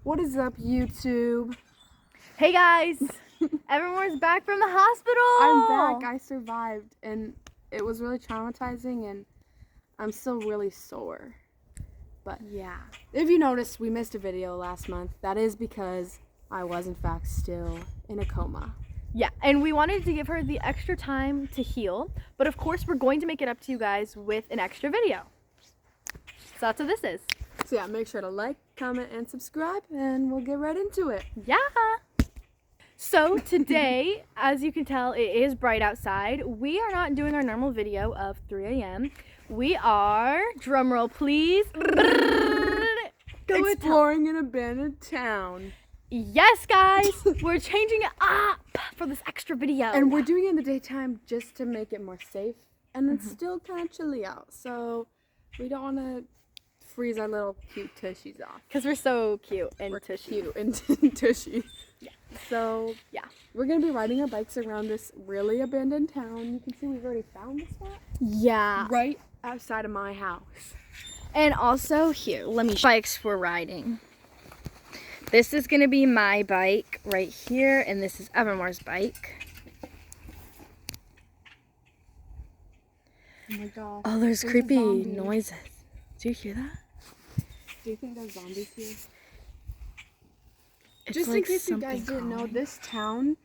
What is up, YouTube? Hey guys, everyone's back from the hospital. I'm back. I survived, and it was really traumatizing, and I'm still really sore. But yeah, if you noticed, we missed a video last month. That is because I was, in fact, still in a coma. yeah, and we wanted to give her the extra time to heal, but of course we're going to make it up to you guys with an extra video. So that's what this is. So yeah, make sure to like, comment, and subscribe, and we'll get right into it. Yeah. So today, as you can tell, it is bright outside. We are not doing our normal video of 3 a.m. We are, drumroll please, exploring an abandoned town. Yes, guys, we're changing it up for this extra video. And we're doing it in the daytime just to make it more safe. And it's still kind of chilly out, so we don't want to freeze our little cute tushies off. Because we're so cute and tushy. Cute and tushy. Yeah. So, yeah. We're going to be riding our bikes around this really abandoned town. You can see we've already found the spot. Yeah. Right outside of my house. And also, here, let me show you bikes we're riding. This is going to be my bike right here, and this is Evermore's bike. Oh my gosh. Oh, there's creepy noises. Do you hear that? Do you think there's zombies here? It's just like in case you guys didn't know, this town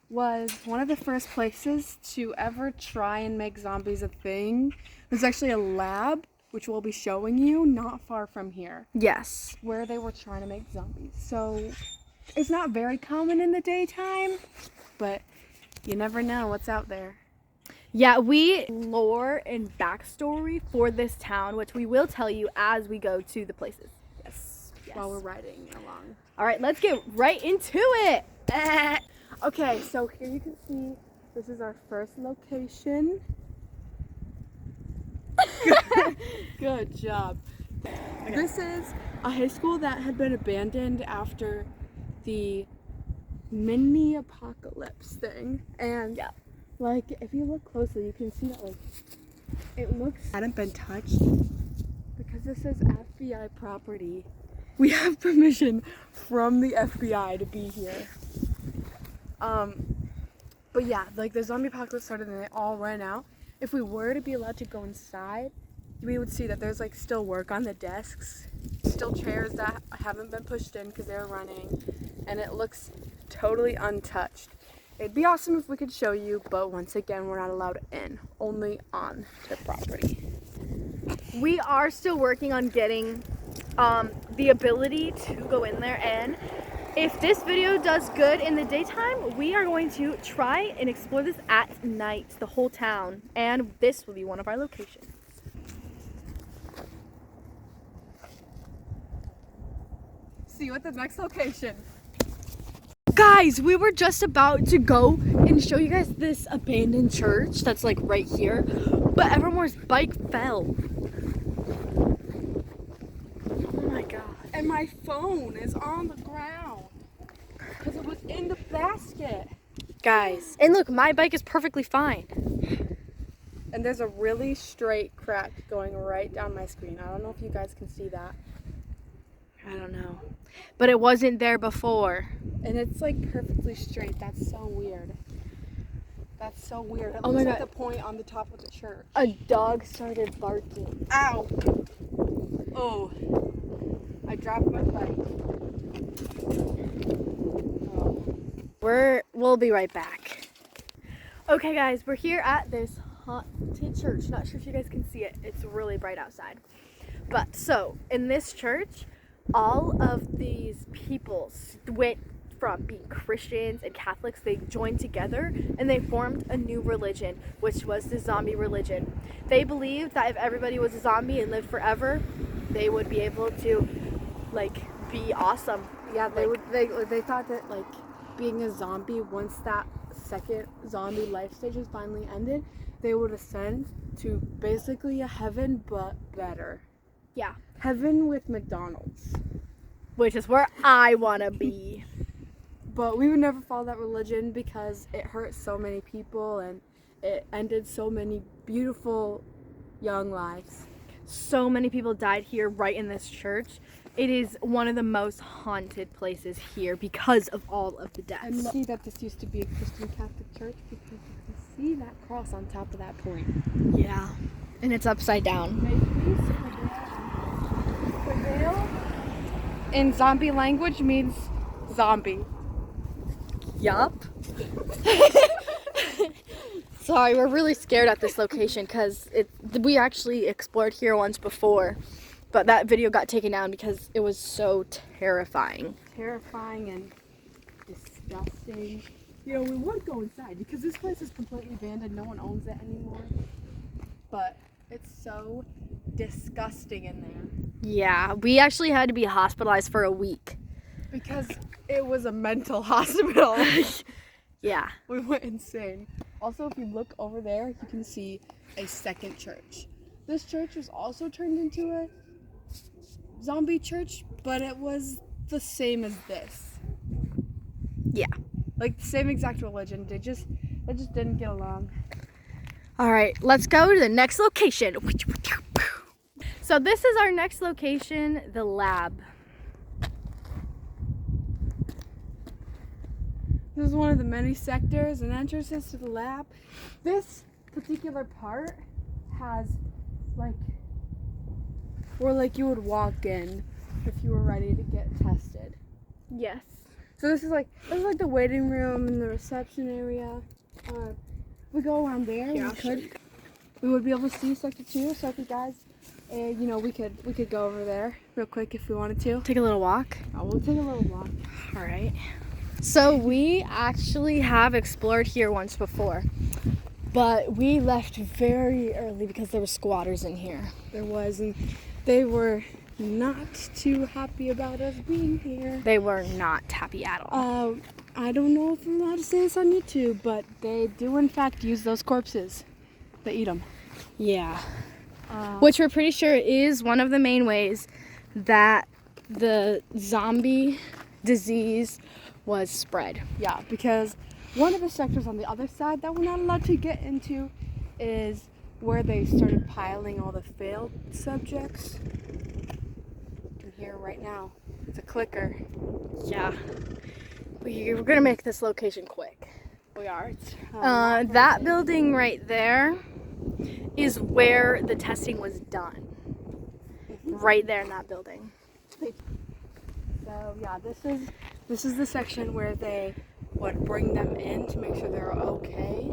was one of the first places to ever try and make zombies a thing. There's actually a lab, which we'll be showing you, not far from here. Yes. Where they were trying to make zombies. So it's not very common in the daytime, but you never know what's out there. Yeah, we lore and backstory for this town, which we will tell you as we go to the places. Yes. While we're riding along. All right, let's get right into it. Okay, so here you can see this is our first location. Good job. Okay. This is a high school that had been abandoned after the mini apocalypse thing. And yeah, like if you look closely, you can see that like it looks hadn't been touched because this is FBI property. We have permission from the FBI to be here. But yeah, like the zombie apocalypse started and they all ran out. If we were to be allowed to go inside, we would see that there's like still work on the desks, still chairs that haven't been pushed in because they're running, and it looks totally untouched. It'd be awesome if we could show you, but once again, we're not allowed in, only on the property. We are still working on getting the ability to go in there, and if this video does good in the daytime, we are going to try and explore this at night, the whole town, and this will be one of our locations. See you at the next location. Guys, we were just about to go and show you guys this abandoned church that's like right here, but Evermore's bike fell. Oh my god. And my phone is on the ground because it was in the basket. Guys, and look, my bike is perfectly fine. And there's a really straight crack going right down my screen. I don't know if you guys can see that. I don't know. But it wasn't there before. And it's like perfectly straight. That's so weird. That's so weird. It oh looks my like god. the point on the top of the church. A dog started barking. Ow! Oh. I dropped my bike. Oh. We'll be right back. Okay guys, we're here at this haunted church. Not sure if you guys can see it. It's really bright outside. But so, in this church, all of these people went from being Christians and Catholics, they joined together and they formed a new religion, which was the zombie religion. They believed that if everybody was a zombie and lived forever, they would be able to like be awesome. Yeah, they thought that like being a zombie, once that second zombie life stage was finally ended, they would ascend to basically a heaven but better. Yeah. Heaven with McDonald's. Which is where I want to be. But we would never follow that religion because it hurt so many people and it ended so many beautiful young lives. So many people died here right in this church. It is one of the most haunted places here because of all of the deaths. I'm lucky that this used to be a Christian Catholic church because you can see that cross on top of that point. Yeah, and it's upside down. The veil in zombie language means zombie. Yup. Sorry, we're really scared at this location because we actually explored here once before, but that video got taken down because it was so terrifying. Terrifying and disgusting. You know, we would go inside because this place is completely abandoned. No one owns it anymore. But it's so disgusting in there. Yeah, we actually had to be hospitalized for a week. Because it was a mental hospital. Yeah. We went insane. Also, if you look over there, you can see a second church. This church was also turned into a zombie church, but it was the same as this. Yeah. Like the same exact religion. They just didn't get along. All right, let's go to the next location. So this is our next location, the lab. This is one of the many sectors and entrances to the lab. This particular part has where you would walk in if you were ready to get tested. Yes. So this is like the waiting room and the reception area. If we go around there, we would be able to see sector 2. So if you guys, we could go over there real quick if we wanted to. Take a little walk. Oh, we'll take a little walk. All right. So we actually have explored here once before, but we left very early because there were squatters in here. There was, and they were not too happy about us being here. They were not happy at all. I don't know if I'm allowed to say this on YouTube, but they do in fact use those corpses. They eat them. Yeah. Which we're pretty sure is one of the main ways that the zombie disease was spread. Yeah, because one of the sectors on the other side that we're not allowed to get into is where they started piling all the failed subjects. You can hear right now. It's a clicker. Yeah. We're gonna make this location quick. We are. That building right there is where the testing was done. Right there in that building. So yeah, this is the section where they would bring them in to make sure they're okay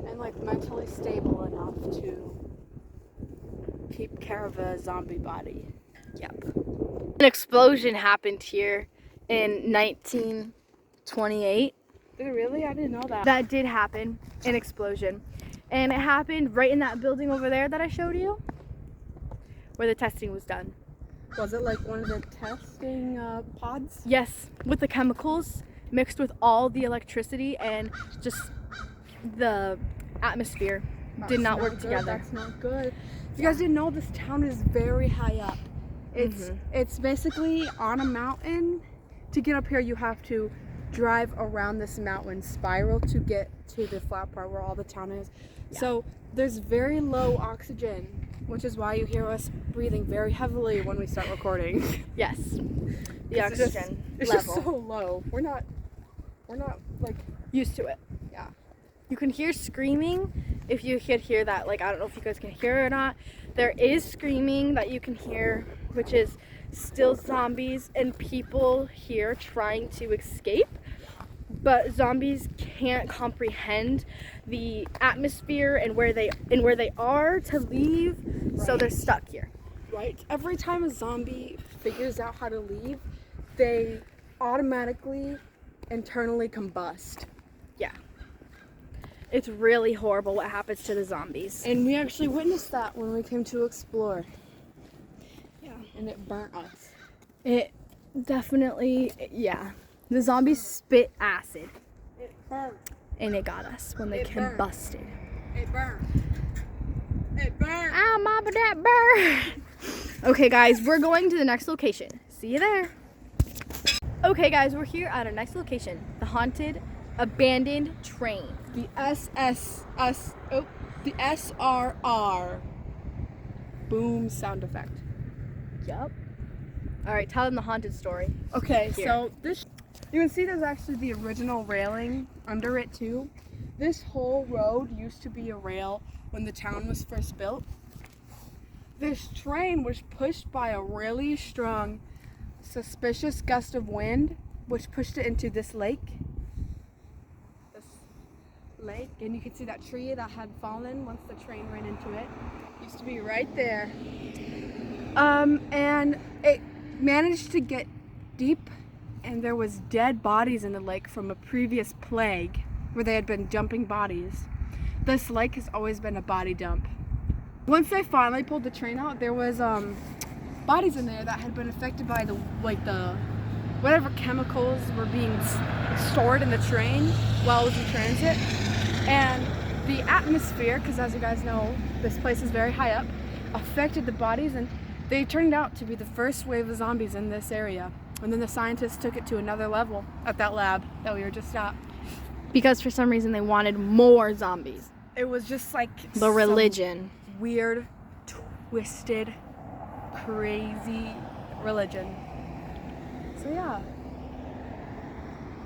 and mentally stable enough to keep care of a zombie body. Yep. An explosion happened here in 1928. Did it really? I didn't know that. That did happen, an explosion. And it happened right in that building over there that I showed you, where the testing was done. Was it like one of the testing pods? Yes, with the chemicals mixed with all the electricity and just the atmosphere did not work together. That's not good. If you guys didn't know, this town is very high up. It's basically on a mountain. To get up here, you have to drive around this mountain spiral to get to the flat part where all the town is. Yeah. So there's very low oxygen, which is why you hear us breathing very heavily when we start recording. Yes, the oxygen it's level. just so low. We're not used to it. Yeah. You can hear screaming. If you could hear that, I don't know if you guys can hear it or not. There is screaming that you can hear, which is still zombies and people here trying to escape. But zombies can't comprehend the atmosphere and where they are to leave, right. So they're stuck here. Right. Every time a zombie figures out how to leave, they automatically internally combust. Yeah. It's really horrible what happens to the zombies. And we actually witnessed that when we came to explore. Yeah. And it burnt us. It definitely, yeah. The zombies spit acid. It burned. And it got us when they combusted. It burned. It burned. Ow, mama, that burn. Okay, guys, we're going to the next location. See you there. Okay, guys, we're here at our next location. The haunted, abandoned train. The SRR. Boom sound effect. Yup. All right, tell them the haunted story. Okay, Here. so this, you can see there's actually the original railing under it too. This whole road used to be a rail when the town was first built. This train was pushed by a really strong, suspicious gust of wind, which pushed it into this lake. And you can see that tree that had fallen once the train ran into it. Used to be right there. And it managed to get deep, and there was dead bodies in the lake from a previous plague where they had been dumping bodies. This lake has always been a body dump. Once they finally pulled the train out, there was bodies in there that had been affected by the whatever chemicals were being stored in the train while it was in transit. And the atmosphere, because as you guys know, this place is very high up, affected the bodies, and they turned out to be the first wave of zombies in this area. And then the scientists took it to another level at that lab that we were just at. Because for some reason they wanted more zombies. It was just like The religion. Weird, twisted, crazy religion. So yeah,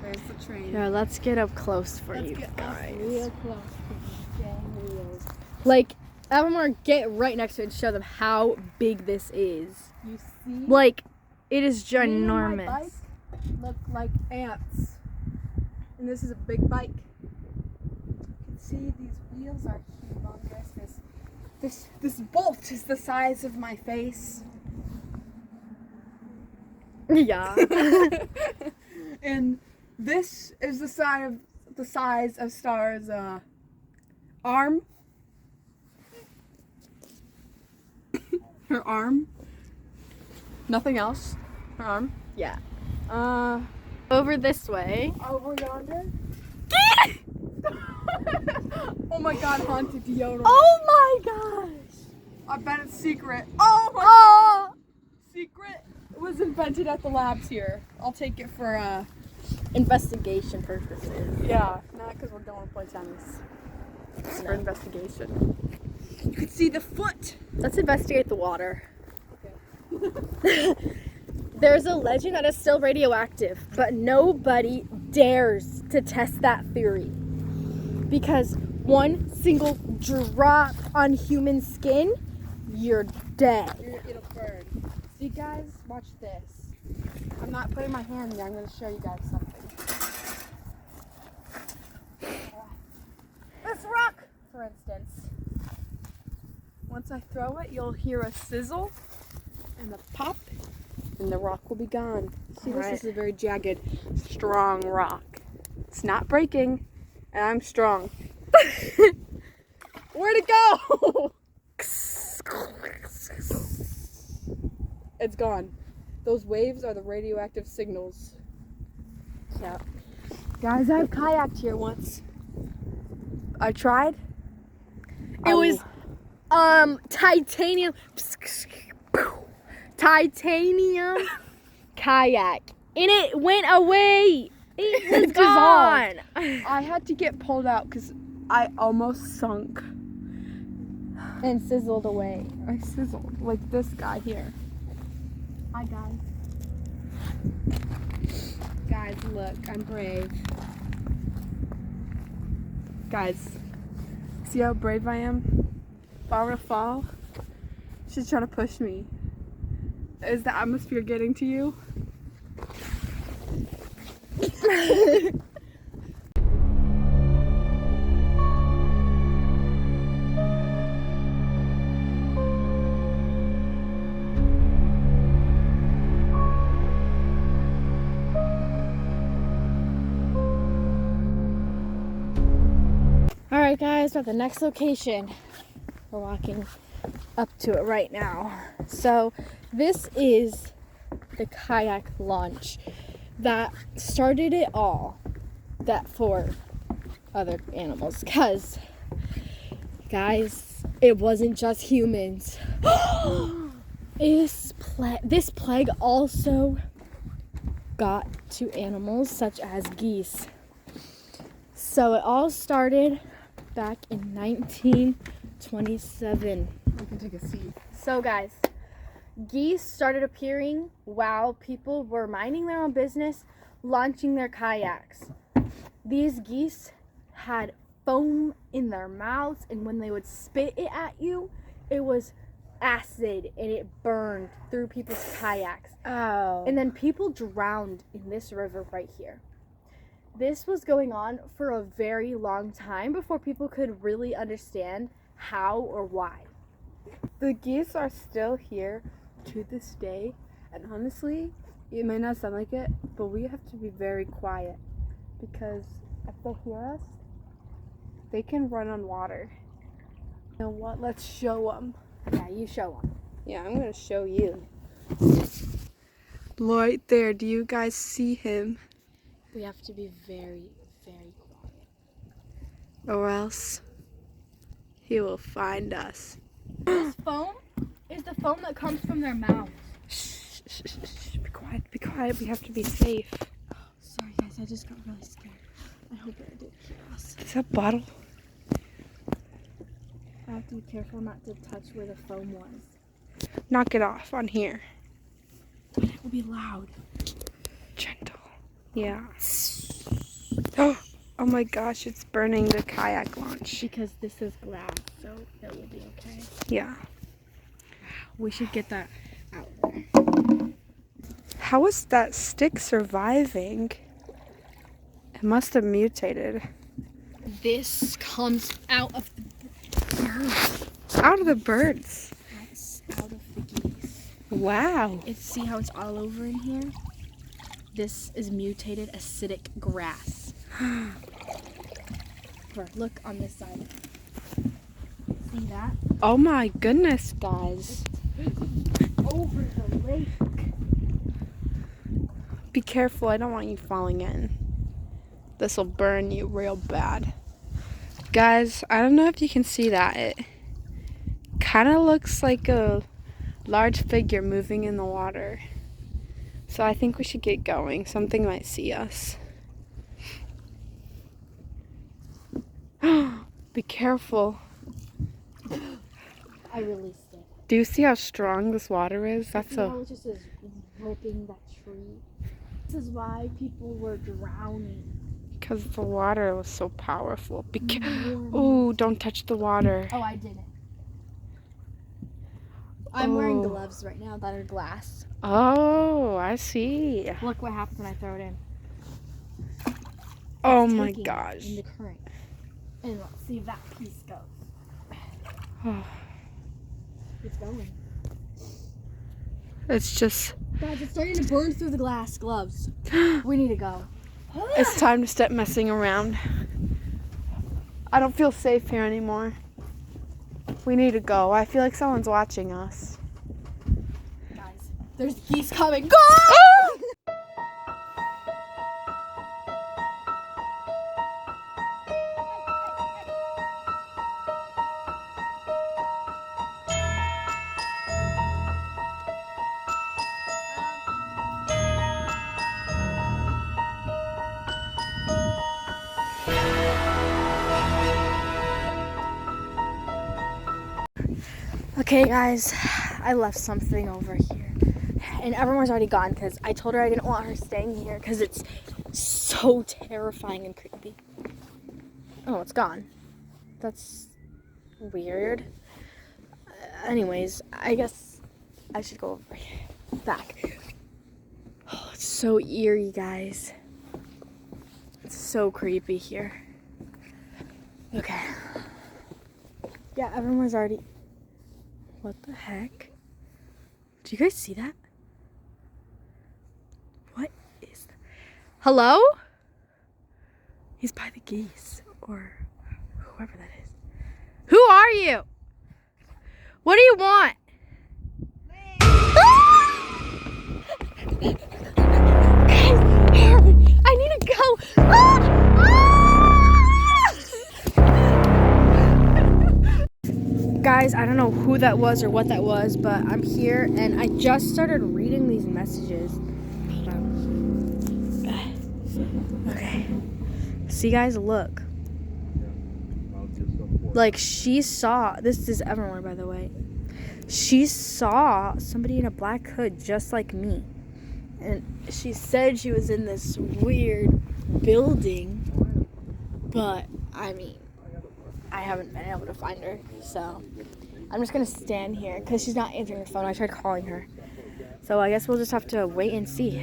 there's the train. Yeah, let's get up close for Let's you get guys. up real close to the dang wheels. Like, I want to get right next to it and show them how big this is. You see? Like, it is Me and my ginormous. bike look like ants, and this is a big bike. You can see these wheels are humongous. This bolt is the size of my face. Yeah. And this is the size of Star's arm. Her arm. Nothing else. Her arm. Yeah. Over this way. Over yonder. Oh my god, haunted deodorant. Oh my gosh. I bet it's secret. Oh my Oh. god. Secret. It was invented at the labs here. I'll take it for Investigation purposes. yeah, not because we're going to play tennis. It's for investigation. You can see the foot. Let's investigate the water. Okay. There's a legend that is still radioactive, but nobody dares to test that theory. Because one single drop on human skin, you're dead. It'll burn. See guys, watch this. I'm not putting my hand there, I'm going to show you guys something. This rock, for instance. Once I throw it, you'll hear a sizzle and a pop, and the rock will be gone. See, Alright. this is a very jagged, strong rock. It's not breaking, and I'm strong. Where'd it go? It's gone. Those waves are the radioactive signals. Yeah. Guys, I've kayaked here once. I tried. It was titanium kayak, and it went away. It was It dissolved. gone. I had to get pulled out because I almost sunk. And sizzled away. I sizzled like this guy here. Hi guys. Guys, look, I'm brave. Guys, see how brave I am? If I were to fall, she's trying to push me. Is the atmosphere getting to you? Alright guys, we're at the next location. We're walking up to it right now. So this is the kayak launch that started it all, that for other animals, because guys, it wasn't just humans. This plague also got to animals such as geese. So it all started back in 1927. You can take a seat. So guys, geese started appearing while people were minding their own business, launching their kayaks. These geese had foam in their mouths, and when they would spit it at you, it was acid and it burned through people's kayaks. Oh. And then people drowned in this river right here. This was going on for a very long time before people could really understand how or why. The geese are still here to this day, and honestly, it may not sound like it, but we have to be very quiet because if they hear us, they can run on water. You know what? Let's show them. Yeah, you show them. Yeah, I'm gonna show you. Right there, do you guys see him? We have to be very, very quiet. Or else he will find us. This foam is the foam that comes from their mouths. Shh, shh, shh, shh. Be quiet, be quiet. We have to be safe. Sorry guys, I just got really scared. I hope it didn't hear us. Is that bottle? I have to be careful not to touch where the foam was. Knock it off on here. It will be loud. Gentle. Yeah. Oh my gosh, it's burning the kayak launch. Because this is glass, so it will be okay. Yeah. We should get that out there. How is that stick surviving? It must have mutated. This comes out of the birds. Out of the birds. That's out of the geese. Wow. See how it's all over in here? This is mutated acidic grass. Look on this side. See that? Oh my goodness, guys. Over the lake. Be careful, I don't want you falling in. This will burn you real bad. Guys, I don't know if you can see that. It kind of looks like a large figure moving in the water. So I think we should get going. Something might see us. Be careful. I released it. Do you see how strong this water is? That's It just is ripping that tree. This is why people were drowning. because the water was so powerful. Oh, don't touch the water. Oh, I didn't. I'm wearing Oh. gloves right now that are glass. Oh, I see. Look what happens when I throw it in. Oh It's my taking it gosh. in the current. And let's see if that piece goes. Oh, It's going. it's just, Guys, it's starting to burn through the glass gloves. We need to go. it's time to stop messing around. I don't feel safe here anymore. We need to go. I feel like someone's watching us. Guys, there's geese coming. Go! Okay, guys, I left something over here. And everyone's already gone because I told her I didn't want her staying here because it's so terrifying and creepy. Oh, it's gone. That's weird. Anyways, I guess I should go over here. Back. Oh, it's so eerie, guys. It's so creepy here. Okay. Yeah, everyone's already... What the heck? Do you guys see that? What is that? Hello? He's by the geese. Or whoever that is. Who are you? What do you want? I need to go. Guys, I don't know who that was or what that was, but I'm here and I just started reading these messages. Okay. See, guys, look. Like, she saw, this is everywhere, by the way. she saw somebody in a black hood just like me. And she said she was in this weird building, but I mean, I haven't been able to find her, so I'm just gonna stand here because she's not answering her phone. I tried calling her, so I guess we'll just have to wait and see.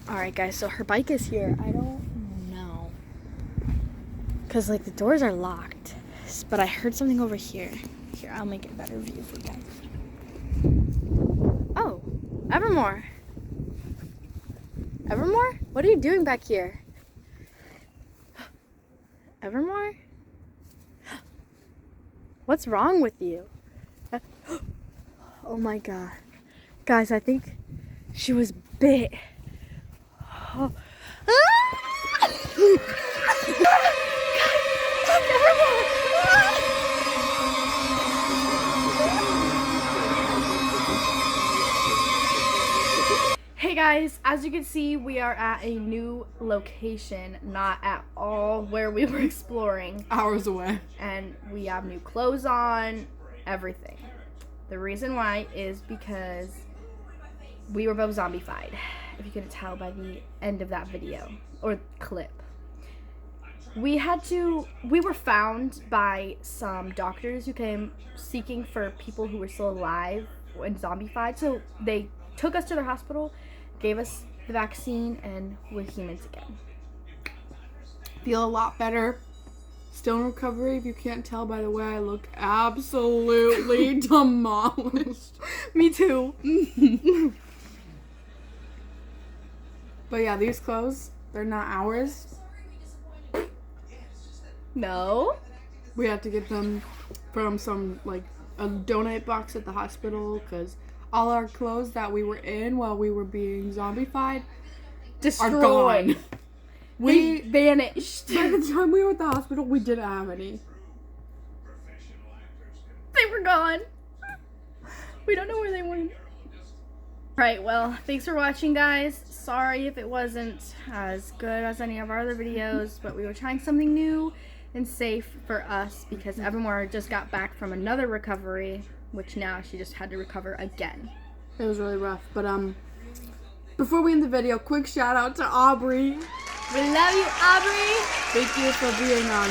Alright guys, so her bike is here. I don't know, because like the doors are locked, but I heard something over here. Here, I'll make it a better view for you guys. Oh, Evermore. Evermore? What are you doing back here? Evermore? What's wrong with you? Oh my god. Guys, I think she was bit. Oh. Hey guys, as you can see, we are at a new location, not at all where we were exploring. Hours away. And we have new clothes on, everything. The reason why is because we were both zombified, if you couldn't tell by the end of that video, or clip. We were found by some doctors who came seeking for people who were still alive and zombified, so they took us to their hospital, gave us the vaccine, and we're humans again. Feel a lot better. Still in recovery, if you can't tell by the way I look absolutely demolished. Me too. But yeah, these clothes, they're not ours. No. We had to get them from some, like, a donate box at the hospital, because all our clothes that we were in while we were being zombified Destroyed. are gone. We vanished. By the time we were at the hospital, we didn't have any. They were gone. We don't know where they went. Alright, well, thanks for watching, guys. Sorry if it wasn't as good as any of our other videos, but we were trying something new and safe for us because Evermore just got back from another recovery, which now she just had to recover again. It was really rough, but before we end the video, quick shout out to Aubrey. We love you, Aubrey. Thank you for being our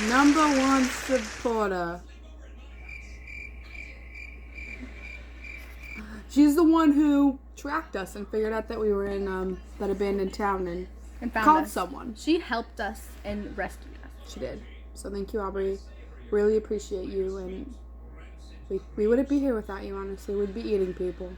#1 supporter. She's the one who tracked us and figured out that we were in that abandoned town and found called us. someone. She helped us and rescued us. She did. So thank you, Aubrey. Really appreciate you, and we wouldn't be here without you, honestly. We'd be eating people.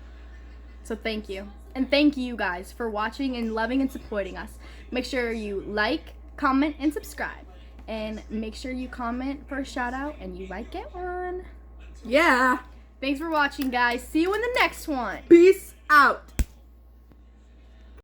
So thank you. And thank you guys for watching and loving and supporting us. Make sure you like, comment, and subscribe. And make sure you comment for a shout out and you might get one. Yeah. Thanks for watching, guys. See you in the next one. Peace out.